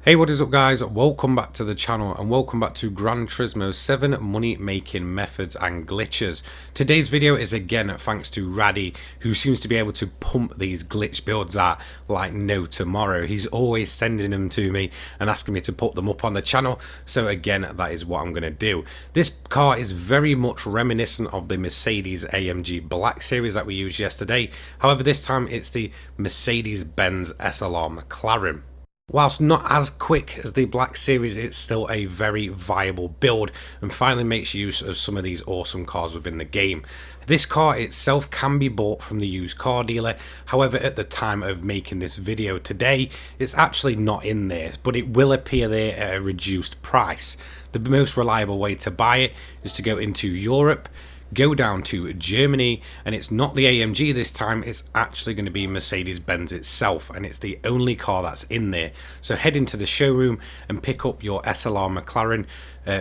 Hey, what is up guys? Welcome back to the channel and welcome back to Gran Turismo 7 money making methods and glitches. Today's video is again thanks to Raddy, who seems to be able to pump these glitch builds out like no tomorrow. He's always sending them to me and asking me to put them up on the channel, so again that is what I'm going to do. This car is very much reminiscent of the Mercedes AMG Black Series that we used yesterday. However, this time it's the Mercedes Benz SLR Mclaren. Whilst not as quick as the Black Series, it's still a very viable build and finally makes use of some of these awesome cars within the game. This car itself can be bought from the used car dealer, however at the time of making this video today it's actually not in there, but it will appear there at a reduced price. The most reliable way to buy it is to go into Europe, go down to Germany, and it's not the AMG this time, it's actually going to be Mercedes-Benz itself, and it's the only car that's in there. So head into the showroom and pick up your SLR Mclaren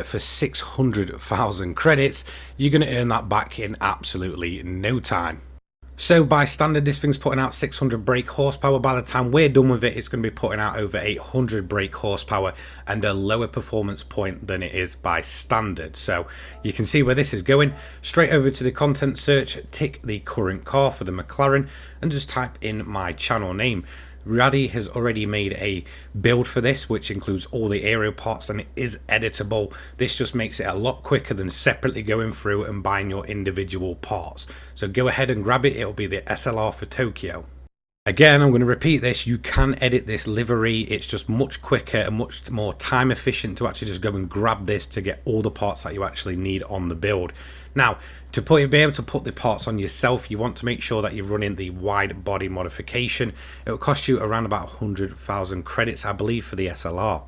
for 600,000 credits. You're going to earn that back in absolutely no time. So by standard, this thing's putting out 600 brake horsepower. By the time we're done with it, it's going to be putting out over 800 brake horsepower and a lower performance point than it is by standard. So you can see where this is going. Straight over to the content search, tick the current car for the McLaren and just type in my channel name. Raddy has already made a build for this which includes all the aerial parts and it is editable. This just makes it a lot quicker than separately going through and buying your individual parts. So go ahead and grab it, it'll be the SLR for Tokyo. Again, I'm going to repeat this, you can edit this livery, it's just much quicker and much more time efficient to actually just go and grab this to get all the parts that you actually need on the build. Now, to be able to put the parts on yourself, you want to make sure that you're running the wide body modification. It will cost you around about 100,000 credits, I believe, for the SLR.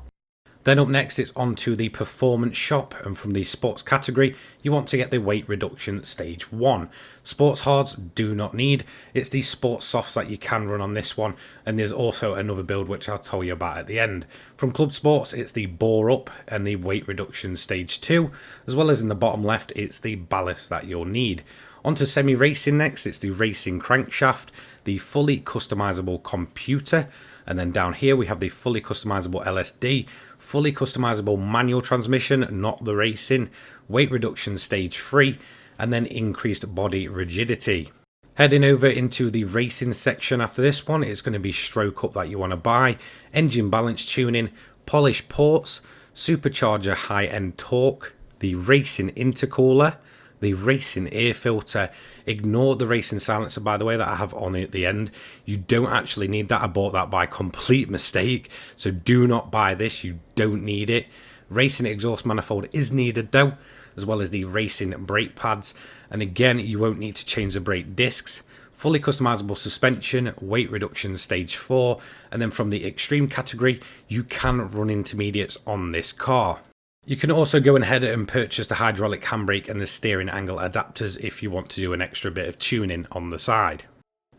Then up next, it's on to the performance shop, and from the sports category, you want to get the weight reduction stage 1. Sports hards do not need, it's the sports softs that you can run on this one, and there's also another build which I'll tell you about at the end. From club sports, it's the bore up and the weight reduction stage 2, as well as in the bottom left, it's the ballast that you'll need. Onto semi-racing next, it's the racing crankshaft, the fully customizable computer, and then down here we have the fully customizable LSD, fully customizable manual transmission, not the racing, weight reduction stage 3, and then increased body rigidity. Heading over into the racing section after this one, it's going to be stroke up that you want to buy, engine balance tuning, polished ports, supercharger high-end torque, the racing intercooler, the racing air filter. Ignore the racing silencer, by the way, that I have on at the end. You don't actually need that. I bought that by complete mistake, so do not buy this, you don't need it. Racing exhaust manifold is needed though, as well as the racing brake pads, and again you won't need to change the brake discs. Fully customizable suspension, weight reduction stage 4, and then from the extreme category you can run intermediates on this car. You can also go ahead and purchase the hydraulic handbrake and the steering angle adapters if you want to do an extra bit of tuning on the side.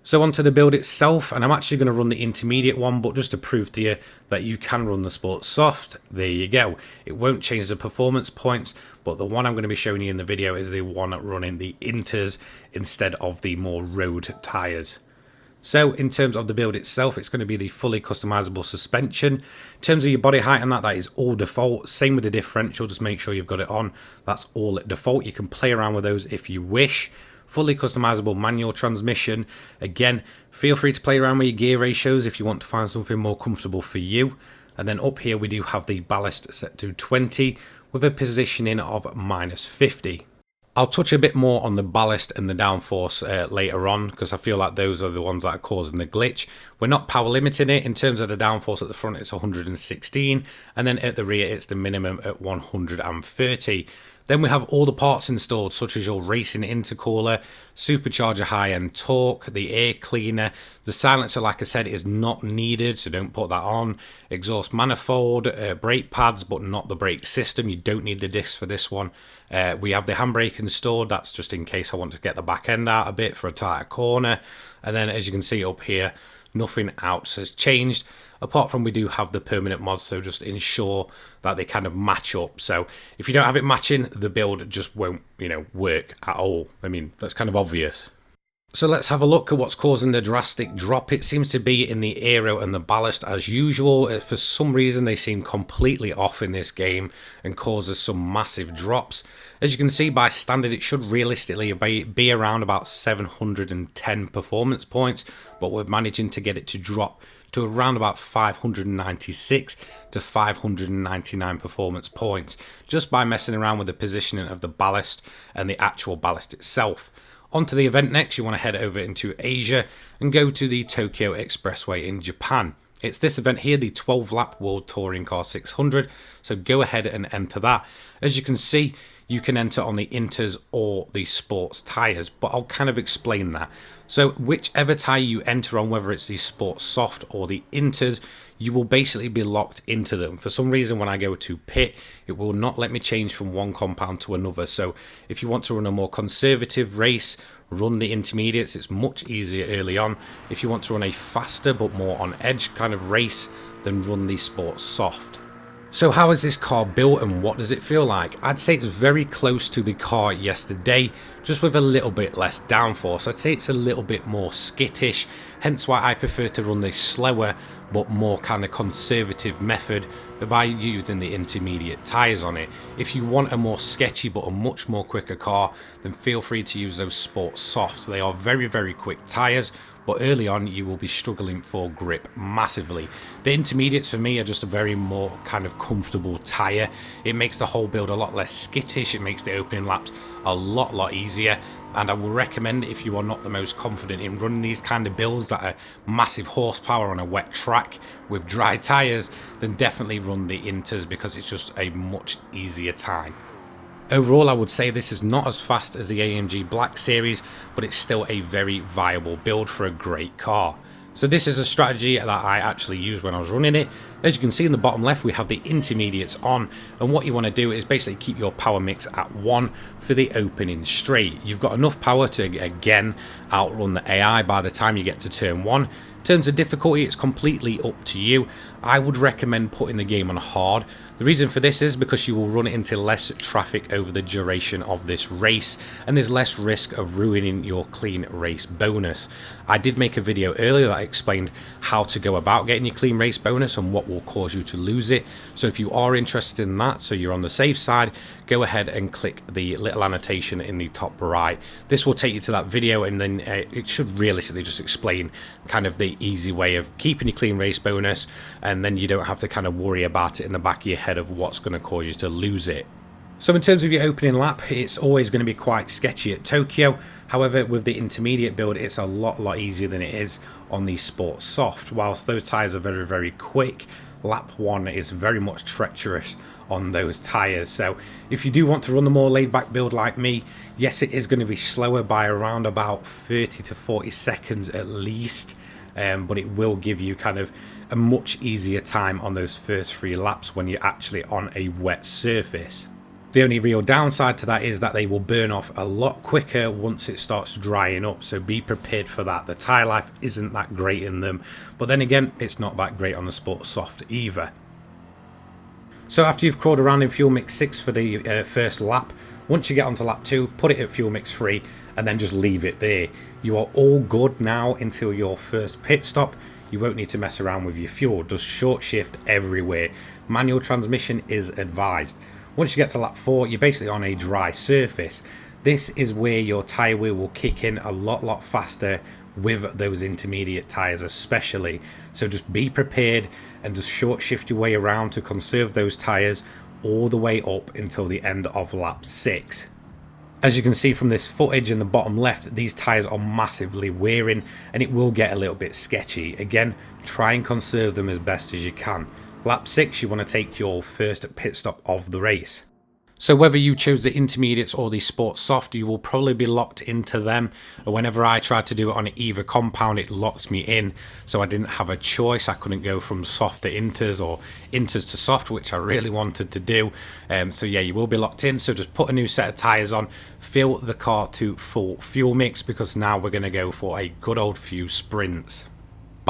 So onto the build itself, and I'm actually going to run the intermediate one, but just to prove to you that you can run the sports soft, there you go. It won't change the performance points, but the one I'm going to be showing you in the video is the one running the inters instead of the more road tyres. So in terms of the build itself, it's going to be the fully customizable suspension. In terms of your body height and that is all default. Same with the differential, just make sure you've got it on. That's all at default. You can play around with those if you wish. Fully customizable manual transmission. Again, feel free to play around with your gear ratios if you want to find something more comfortable for you. And then up here we do have the ballast set to 20 with a positioning of -50. I'll touch a bit more on the ballast and the downforce later on, because I feel like those are the ones that are causing the glitch. We're not power limiting it. In terms of the downforce at the front, it's 116, and then at the rear it's the minimum at 130. Then we have all the parts installed, such as your racing intercooler, supercharger high-end torque, the air cleaner. The silencer, like I said, is not needed, so don't put that on. Exhaust manifold, brake pads, but not the brake system. You don't need the discs for this one. We have the handbrake installed. That's just in case I want to get the back end out a bit for a tighter corner. And then, as you can see up here, nothing else has changed, apart from we do have the permanent mods, so just ensure that they kind of match up. So if you don't have it matching, the build just won't, work at all. I mean, that's kind of obvious. So let's have a look at what's causing the drastic drop. It seems to be in the aero and the ballast as usual. For some reason they seem completely off in this game and causes some massive drops. As you can see, by standard it should realistically be around about 710 performance points, but we're managing to get it to drop to around about 596 to 599 performance points just by messing around with the positioning of the ballast and the actual ballast itself. Onto the event next, you want to head over into Asia and go to the Tokyo Expressway in Japan. It's this event here, the 12 lap World Touring Car 600, so go ahead and enter that. As you can see, you can enter on the Inters or the sports tyres, but I'll kind of explain that. So whichever tyre you enter on, whether it's the sports soft or the Inters, you will basically be locked into them. For some reason, when I go to pit, it will not let me change from one compound to another. So if you want to run a more conservative race, run the intermediates. It's much easier early on. If you want to run a faster but more on edge kind of race, then run the sports soft. So how is this car built and what does it feel like? I'd say it's very close to the car yesterday, just with a little bit less downforce. I'd say it's a little bit more skittish, hence why I prefer to run this slower but more kind of conservative method by using the intermediate tyres on it. If you want a more sketchy but a much more quicker car, then feel free to use those sports softs. They are very, very quick tyres, but early on you will be struggling for grip massively. The intermediates for me are just a very more kind of comfortable tyre. It makes the whole build a lot less skittish, it makes the opening laps a lot easier, and I will recommend, if you are not the most confident in running these kind of builds that are massive horsepower on a wet track with dry tyres, then definitely run the Inters because it's just a much easier time. Overall, I would say this is not as fast as the AMG Black Series, but it's still a very viable build for a great car. So this is a strategy that I actually used when I was running it. As you can see in the bottom left, we have the intermediates on, and what you want to do is basically keep your power mix at 1 for the opening straight. You've got enough power to again outrun the AI by the time you get to turn 1. In terms of difficulty, it's completely up to you. I would recommend putting the game on hard. The reason for this is because you will run into less traffic over the duration of this race, and there's less risk of ruining your clean race bonus. I did make a video earlier that explained how to go about getting your clean race bonus and what will cause you to lose it. So if you are interested in that, so you're on the safe side, go ahead and click the little annotation in the top right. This will take you to that video, and then it should realistically just explain kind of the easy way of keeping your clean race bonus, and then you don't have to kind of worry about it in the back of your head of what's going to cause you to lose it. So in terms of your opening lap, it's always going to be quite sketchy at Tokyo. However, with the intermediate build, it's a lot easier than it is on the Sport Soft. Whilst those tyres are very quick, lap 1 is very much treacherous on those tyres. So if you do want to run the more laid back build like me, yes, it is going to be slower by around about 30 to 40 seconds at least, but it will give you kind of a much easier time on those first 3 laps when you're actually on a wet surface. The only real downside to that is that they will burn off a lot quicker once it starts drying up, so be prepared for that. The tyre life isn't that great in them, but then again, it's not that great on the Sport Soft either. So after you've crawled around in fuel mix 6 for the first lap, once you get onto lap 2, put it at fuel mix 3 and then just leave it there. You are all good now until your first pit stop. You won't need to mess around with your fuel. Just short shift everywhere. Manual transmission is advised. Once you get to lap 4, you're basically on a dry surface. This is where your tyre wheel will kick in a lot faster with those intermediate tyres especially. So just be prepared and just short shift your way around to conserve those tyres all the way up until the end of lap 6. As you can see from this footage in the bottom left, these tyres are massively wearing and it will get a little bit sketchy. Again, try and conserve them as best as you can. Lap 6, you want to take your first pit stop of the race. So whether you chose the intermediates or the Sport Soft, you will probably be locked into them. Whenever I tried to do it on either compound, it locked me in, so I didn't have a choice. I couldn't go from soft to inters or inters to soft, which I really wanted to do. So yeah, you will be locked in, so just put a new set of tyres on, fill the car to full fuel mix, because now we're going to go for a good old few sprints.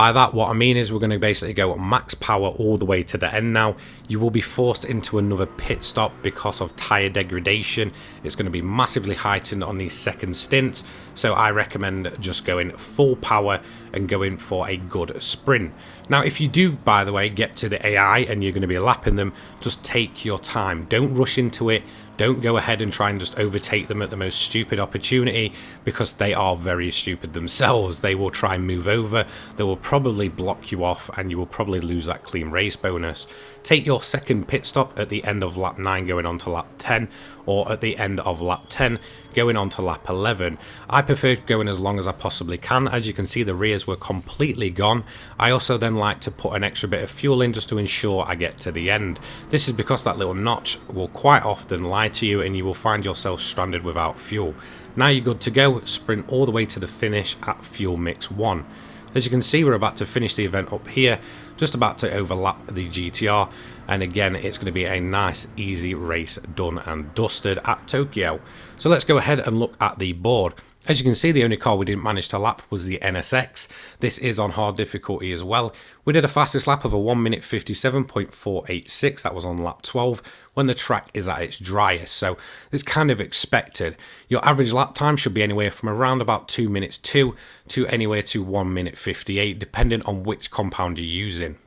By that, what I mean is we're going to basically go max power all the way to the end now. You will be forced into another pit stop because of tyre degradation. It's going to be massively heightened on these second stints, so I recommend just going full power and going for a good sprint. Now, if you do, by the way, get to the AI and you're going to be lapping them, just take your time. Don't rush into it. Don't go ahead and try and just overtake them at the most stupid opportunity, because they are very stupid themselves. They will try and move over. They will probably block you off and you will probably lose that clean race bonus. Take your second pit stop at the end of lap 9 going on to lap 10, or at the end of lap 10 going on to lap 11. I prefer going as long as I possibly can. As you can see, the rears were completely gone. I also then like to put an extra bit of fuel in just to ensure I get to the end. This is because that little notch will quite often lie to you and you will find yourself stranded without fuel. Now you're good to go. Sprint all the way to the finish at fuel mix 1. As you can see, we're about to finish the event up here, just about to overlap the GTR, and again it's going to be a nice easy race done and dusted at Tokyo. So let's go ahead and look at the board. As you can see, the only car we didn't manage to lap was the NSX. This is on hard difficulty as well. We did a fastest lap of a 1 minute 57.486. That was on lap 12 when the track is at its driest. So it's kind of expected. Your average lap time should be anywhere from around about 2 minutes 2 to anywhere to 1 minute 58, depending on which compound you're using.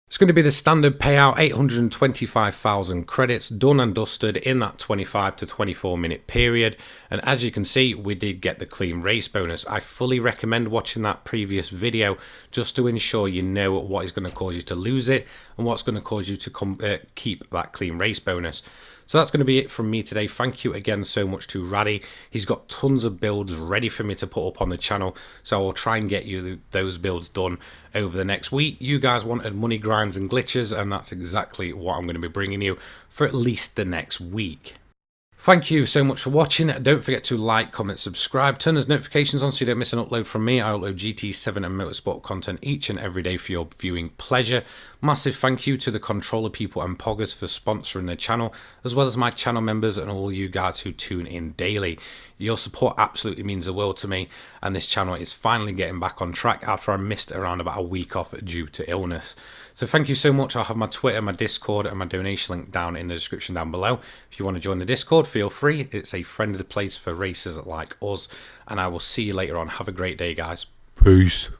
It's going to be the standard payout, 825,000 credits, done and dusted in that 25 to 24 minute period. And as you can see, we did get the clean race bonus. I fully recommend watching that previous video just to ensure you know what is going to cause you to lose it and what's going to cause you to keep that clean race bonus. So that's going to be it from me today. Thank you again so much to Raddy. He's got tons of builds ready for me to put up on the channel, so I'll try and get you those builds done over the next week. You guys wanted money grinds and glitches, and that's exactly what I'm going to be bringing you for at least the next week. Thank you so much for watching. Don't forget to like, comment, subscribe, turn those notifications on so you don't miss an upload from me. I upload GT7 and motorsport content each and every day for your viewing pleasure. Massive thank you to the controller people and poggers for sponsoring the channel, as well as my channel members and all you guys who tune in daily. Your support absolutely means the world to me, and this channel is finally getting back on track after I missed around about a week off due to illness. So thank you so much. I'll have my Twitter, my Discord and my donation link down in the description down below. If you want to join the Discord, feel free. It's a friendly place for racers like us, and I will see you later on. Have a great day, guys. Peace.